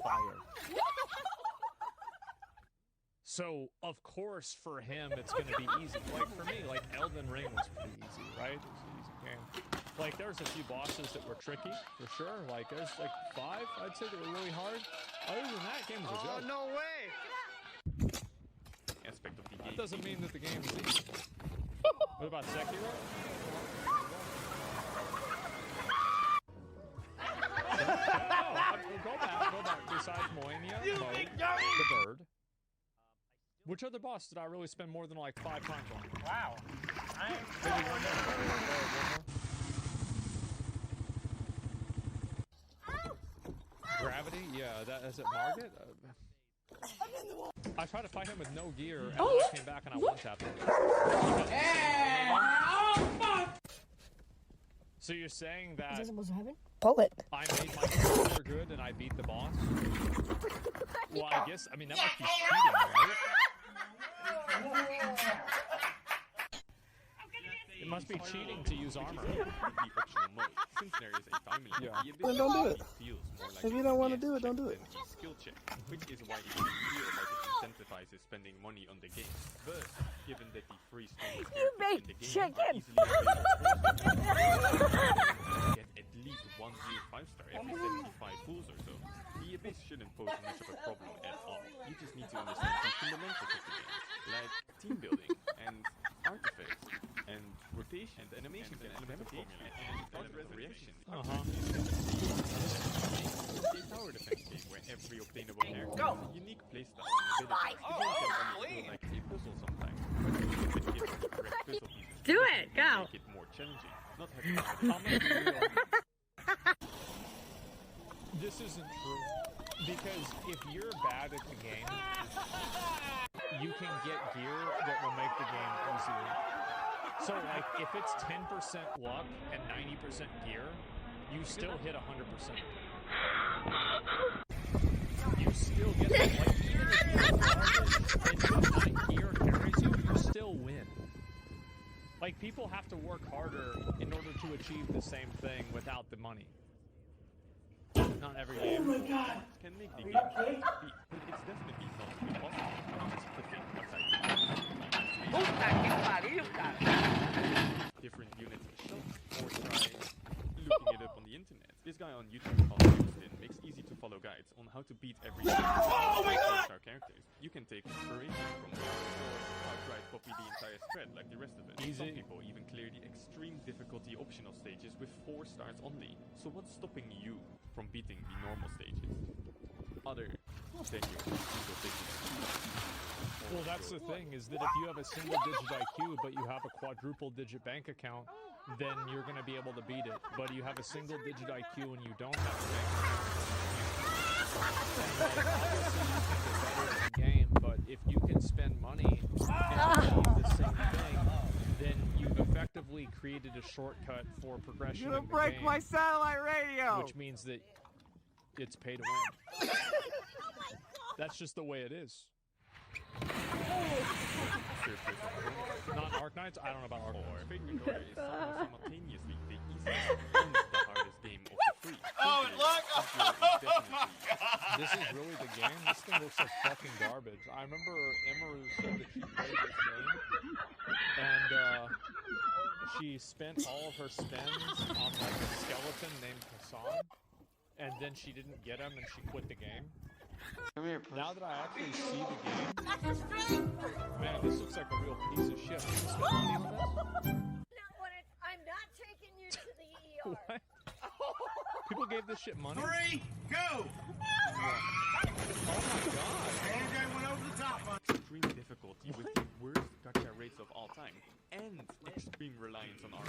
fire. So, of course, for him, it's going to be easy. Like, for me, like, Elden Ring was pretty easy, right? It was an easy game. Like, there's a few bosses that were tricky, for sure. Like, there's, like, 5, I'd say, that were really hard. Other than that, game was a joke. Oh, no way! Aspect of the game. That doesn't mean that the game is easy. What about Sekiro? Go back. Besides Moenia, the bird. Which other boss did I really spend more than like 5 times on? Wow. Gravity? Yeah, is it Margit? I tried to fight him with no gear, and I came back and I one-tapped him. So you're saying that... Is that supposed to happen? Pull it. I made my character good and I beat the boss? Well, I guess, I mean, that must be cheating, right? It must be cheating to use armor. Since there is a family, Then don't do it. If you don't want to do it, don't do it. Skill check, which is why it feels like it incentivizes spending money on the game. But given that the free strongest characters in the game are easily available, get at least 1 new 5-star every 75 pools or so. The Abyss shouldn't pose much of a problem at all. You just need to understand the fundamentals of the game, like team building and artifacts and rotation and animation and element formula and element reaction. A tower defense game where every obtainable character has a unique playstyle and ability. The game can only feel like a puzzle sometimes, but if it gives the correct puzzle pieces, Do it, go. Make it more challenging. Not This isn't true. Because if you're bad at the game, you can get gear that will make the game easier. So, like, if it's 10% luck and 90% gear, you still hit 100%. You still get it. Like, even if you're garbage and just like gear carries you, you still win. Like, people have to work harder in order to achieve the same thing without the money. Not every game. Oh my god! Can make the game it's definitely not impossible. Just putting aside different units of shots or try looking it up on the internet. This guy on YouTube called Houston makes easy to follow guides on how to beat every star characters. You can take inspiration from them or outright copy the entire spread like the rest of it. Some people even clear the extreme difficulty optional stages with 4 stars only. So what's stopping you from beating the normal stages? Other than your single digit IQ. Well, that's the thing, is that if you have a single digit IQ, but you have a quadruple digit bank account, then you're going to be able to beat it. But you have a single digit IQ and you don't have a bank account, then, like, obviously you can get better at the game, but if you can spend money and achieve the same thing, then you've effectively created a shortcut for progression in the game. Break my satellite radio! Which means that it's pay to win. That's just the way it is. Not Arknights? I don't know about Arknights. Fate Recorder is simultaneously the easiest and the hardest game of the 3. Oh, look! This is really the game? This thing looks like fucking garbage. I remember Emeru said that she played this game, and she spent all of her spends on like a skeleton named Hassan, and then she didn't get him and she quit the game. Come here, Now that I actually see the game, man, this looks like a real piece of shit. Can you spend money on this? I'm not taking you to the ER. What? People gave this shit money? 3, go! Oh my god. Andrew went over the top on Extreme difficulty with the worst gacha rates of all time, and extreme reliance on armor.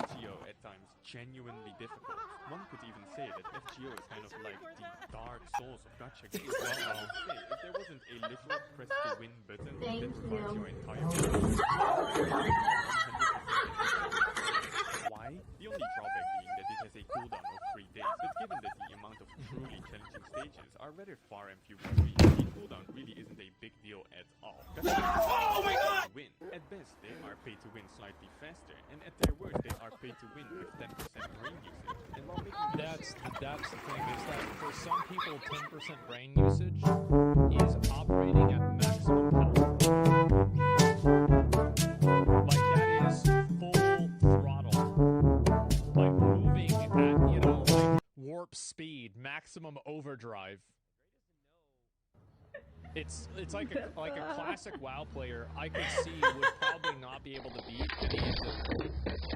FGO at times genuinely difficult. One could even say that FGO is kind of like the Dark Souls of gacha games. Well, if there wasn't a literal press to win button that requires your entire Why? The only drawback being that it has a cooldown of 3 days, but given that the amount of truly challenging stages are are rather far and few between. The cooldown really isn't a big deal at all. Oh my god! Win. At best, they are paid to win slightly faster, and at their worst, they are paid to win with 10% brain usage. And while making That's the thing, is that for some people 10% brain usage is operating at maximum power. Like that is full throttle. Like moving at, you know, like warp speed, maximum overdrive. It's like a classic WoW player I could see would probably not be able to beat any of the,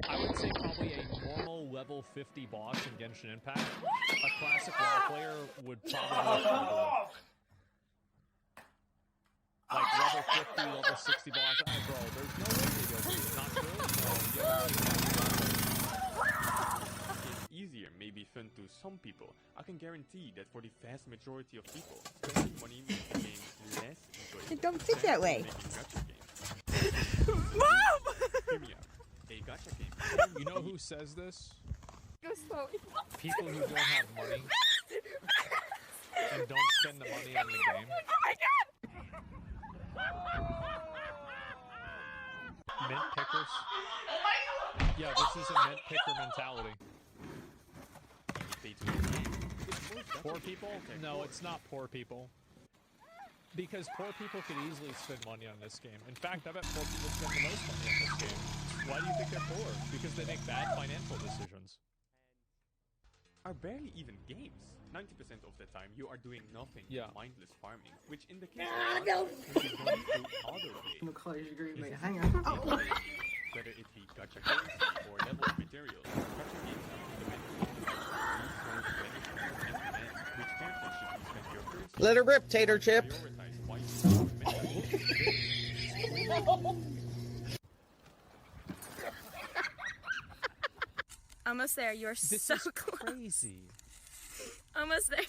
I would say probably a normal level 50 boss in Genshin Impact. A classic WoW player would probably struggle with. Like level 50, level 60 boss. Bro, there's no way they go through. Not true? It's easier, maybe fun to some people. I can guarantee that for the vast majority of people, spending money makes the game less enjoyable. Don't think that way. Mom! Hear me out. A gacha game. You know who says this? Go slowly. People who don't have money and don't spend the money on the game. Oh my god! Mint pickers. Yeah, this is a mint picker mentality. Poor people? No, it's not poor people. Because poor people could easily spend money on this game. In fact, I bet poor people spend the most money on this game. Why do you think they're poor? Because they make bad financial decisions. Are barely even games. 90% of the time, you are doing nothing but mindless farming, which in the case of no. can be done through other ways. Hang on. Oh. Whether it be gacha games or level of materials, gacha games are fundamental which characters should you spend your currency. Let her rip, tater chip. Prioritize wisely. Almost there. You're so close. Crazy. Almost there.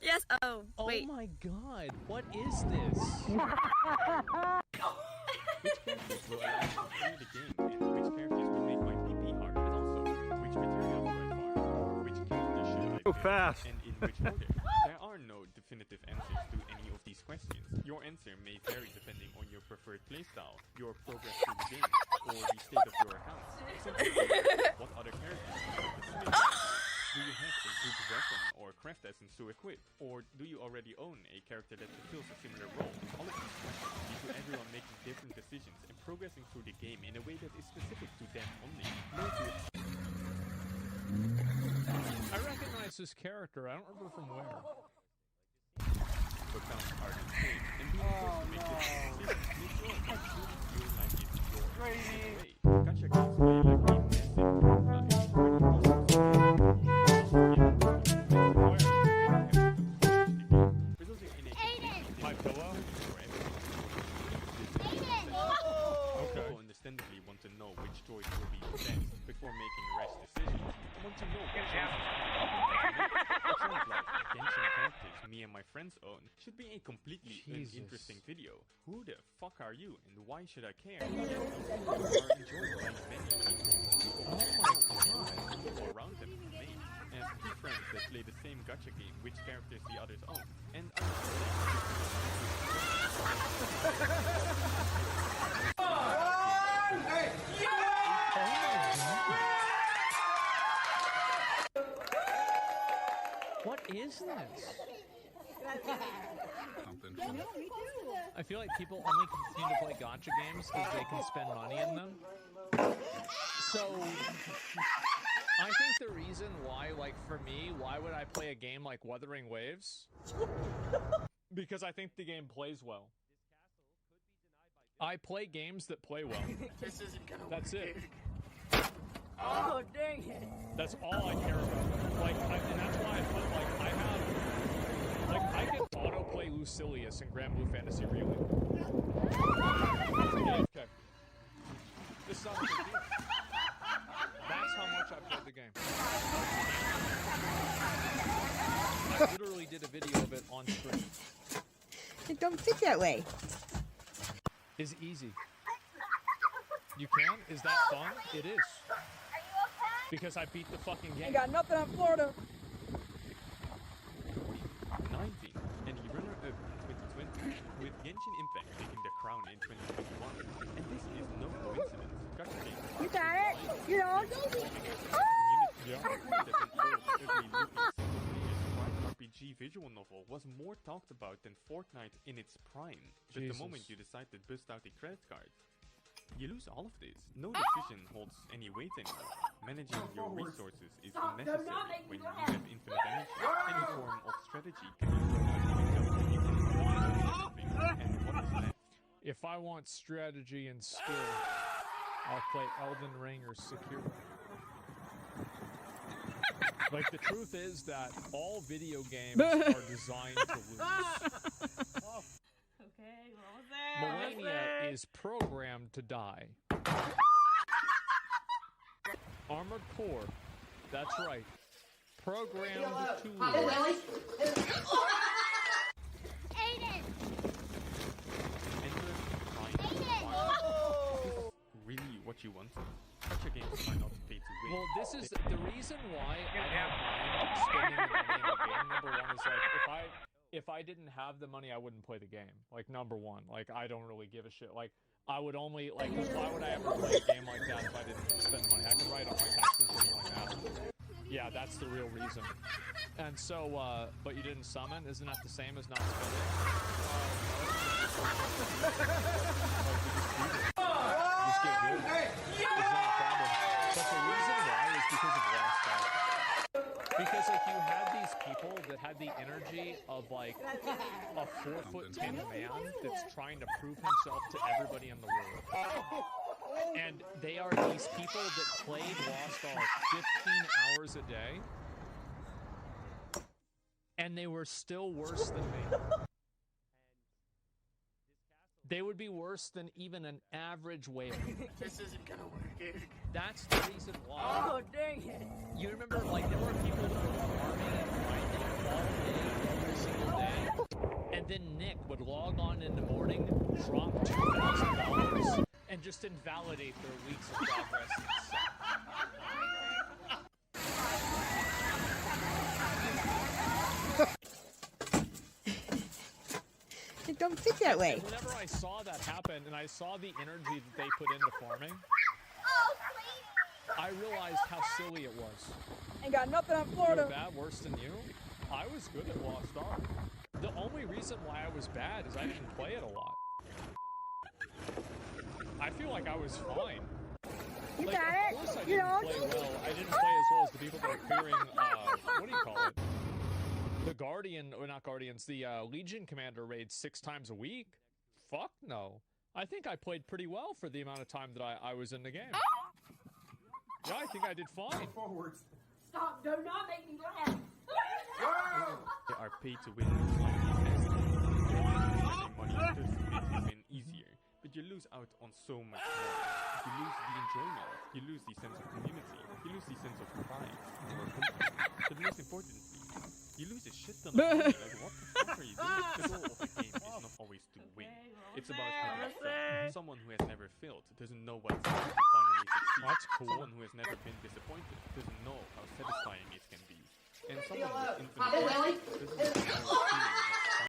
Yes. Oh, wait. Oh my god, what is this? Which characters will allow you to play the game, and which characters will make my PP hard, and also which materials do I farm, which characters should I pick, and in which order. There are no definitive answers to any of these questions. Your answer may vary depending on your preferred playstyle, your progress through the game, or the state of your account. Simply, what other characters do you simulate? Do you have a good weapon or craft essence to equip? Or do you already own a character that fulfills a similar role? All of these questions lead to everyone making different decisions and progressing through the game in a way that is specific to them only. I recognize this character, I don't remember from where. Accounts are insane, and being forced to make different decisions makes your account truly feel like it's yours. Anyway, gacha games play like a understandably want to know which choice will be best before making rash decisions. I want to know what choices like Genshin characters me and my friends own should be a completely uninteresting video. Who the fuck are you and why should I care? Are enjoyed by many people. Oh my god. People around them have made. And have two friends that play the same gacha game, which characters the others own. And What is this? I feel like people only continue to play gacha games because they can spend money in them. So, I think the reason why, like for me, why would I play a game like Wuthering Waves? Because I think the game plays well. I play games that play well. That's it. Oh, dang it. That's all I care about. Like, and that's why I put, like, I have, like, I can autoplay Lucilius in Grand Blue Fantasy Relay. Okay. This is not a big deal. That's how much I played the game. I literally did a video of it on stream. Don't think that way. It's easy. You can? Is that fun? It is. Because I beat the fucking game. Ain't got nothing on Florida. 19. RPG visual novel was more talked about than Fortnite in its prime. But the moment you decide to bust out a credit card, you lose all of this. No decision holds any weight anymore. Managing your resources is unnecessary when you have infinite energy. Any form of strategy can be thrown out the window when you can and what is left? If I want strategy and skill, I'll play Elden Ring or Sekiro. Like, the truth is that all video games are designed to lose. Okay, what was that? Melania is programmed to die. Armored Core, that's right. Programmed to lose. Aiden! Really what you want? Such a game might not pay to win. Well, this is the reason why I don't mind spending the money in the game. Number one is, like, if I didn't have the money, I wouldn't play the game. Like, number one, like, I don't really give a shit. Like, I would only, like, why would I ever play a game like that if I didn't spend money? I can write off my taxes or something like that. Yeah, that's the real reason. And so, but you didn't summon? Isn't that the same as not spending? Just get good. It's not a problem. But the reason why is because of Lost Ark. Because, like, you had these people that had the energy of, like, a 4'10" man that's trying to prove himself to everybody in the world. And they are these people that played Lost Ark 15 hours a day. And they were still worse than me. They would be worse than even an average whale. This isn't gonna work, dude. That's the reason why. Oh, dang it. You remember, like, there were people that were farming and grinding all day, every single day. And then Nick would log on in the morning, drop $2,000, and just invalidate their weeks of progress and suck. It don't think that way. And whenever I saw that happen, and I saw the energy that they put into farming, I realized how silly it was. Ain't got nothing on You Florida. were bad, worse than you? I was good at Lost Ark. The only reason why I was bad is I didn't play it a lot. I feel like I was fine. You Like, got of it? course I You didn't know? play well. I didn't play as well as the people that are clearing, what do you call it? The Guardian, or not Guardians, the Legion Commander raids 6 times a week? Fuck no. I think I played pretty well for the amount of time that I was in the game. Yeah, I think I did fine. Forwards. Stop, do not make me laugh. They are paid to win. Spending money does make you win easier, but you lose out on so much more. You lose the enjoyment, you lose the sense of community, you lose the sense of pride or company. But most importantly, you lose a shit ton of money. Like, what the fuck are you doing? The goal of the game is not always to win. It's about having fun. Someone who has never failed doesn't know what it's like to finally succeed. That's cool. Someone who has never been disappointed doesn't know how satisfying it can be. And someone with infinite passion doesn't know the feeling of